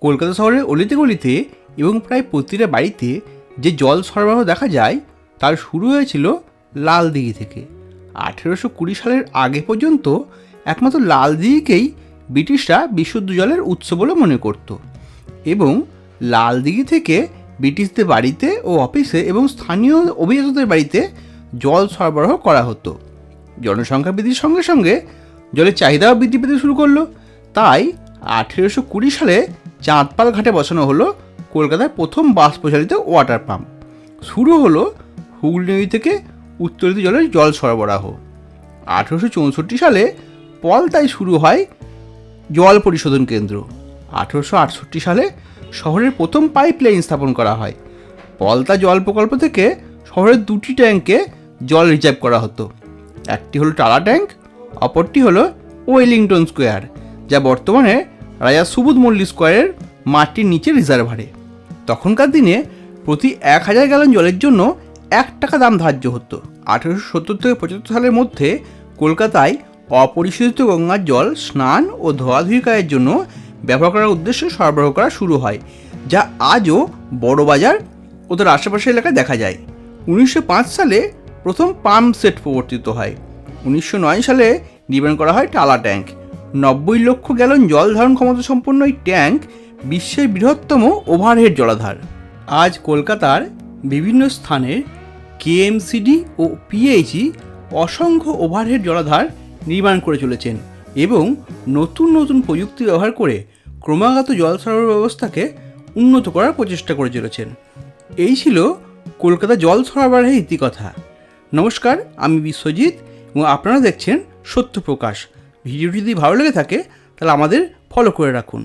কলকাতা শহরের অলিতে গলিতে এবং প্রায় প্রতিটা বাড়িতে যে জল সরবরাহ দেখা যায় তার শুরু হয়েছিল লাল দিঘি থেকে। 1820 সালের আগে পর্যন্ত একমাত্র লাল দিঘিকেই ব্রিটিশরা বিশুদ্ধ জলের উৎস বলে মনে করত এবং লাল দিঘি থেকে ব্রিটিশদের বাড়িতে ও অফিসে এবং স্থানীয় অভিজাতদের বাড়িতে জল সরবরাহ করা হতো। জনসংখ্যা বৃদ্ধির সঙ্গে সঙ্গে জলের চাহিদাও বৃদ্ধি পেতে শুরু করলো। তাই 1820 সালে চাঁদপাল ঘাটে বসানো হলো কলকাতার প্রথম বাষ্পচালিত ওয়াটার পাম্প। শুরু হলো হুগলি নদী থেকে উত্তরিত জলের জল সরবরাহ। 1864 সালে পলতায় শুরু হয় জল পরিশোধন কেন্দ্র। 1868 সালে শহরের প্রথম পাইপ লাইন স্থাপন করা হয়। পলতা জল প্রকল্প থেকে শহরের 2টি ট্যাঙ্কে জল রিজার্ভ করা হতো। একটি হলো টালা ট্যাঙ্ক, অপরটি হলো ওয়েলিংটন স্কোয়ার, যা বর্তমানে রাজা সুবোধ মল্লিক স্কোয়ারের মাটির নিচে রিজার্ভারে। তখনকার দিনে প্রতি 1000 গ্যালন জলের জন্য 1 টাকা দাম ধার্য হতো। 1870 থেকে 75 সালের মধ্যে কলকাতায় অপরিশোধিত গঙ্গার জল স্নান ও ধোয়াধুয়ি কাজের জন্য ব্যবহার করার উদ্দেশ্যে সরবরাহ করা শুরু হয়, যা আজও বড়বাজার ও তার আশেপাশের এলাকায় দেখা যায়। 1905 সালে প্রথম পাম্প সেট প্রবর্তিত হয়। 1909 সালে নির্মাণ করা হয় টালা ট্যাঙ্ক। 90 লক্ষ গ্যালন জল ধারণ ক্ষমতা সম্পন্ন এই ট্যাঙ্ক বিশ্বের বৃহত্তম ওভারহেড জলাধার। আজ কলকাতার বিভিন্ন স্থানে কেএমসিডি ও পিএইচই অসংখ্য ওভারহেড জলাধার নির্মাণ করে চলেছেন এবং নতুন নতুন প্রযুক্তি ব্যবহার করে ক্রমাগত জল সরবরাহ ব্যবস্থাকে উন্নত করার প্রচেষ্টা করে চলেছেন। এই ছিল কলকাতা জল সরবরাহের ইতিকথা। নমস্কার, আমি বিশ্বজিৎ এবং আপনারা দেখছেন সত্যপ্রকাশ। ভিডিওটি যদি ভালো লেগে থাকে তাহলে আমাদের ফলো করে রাখুন।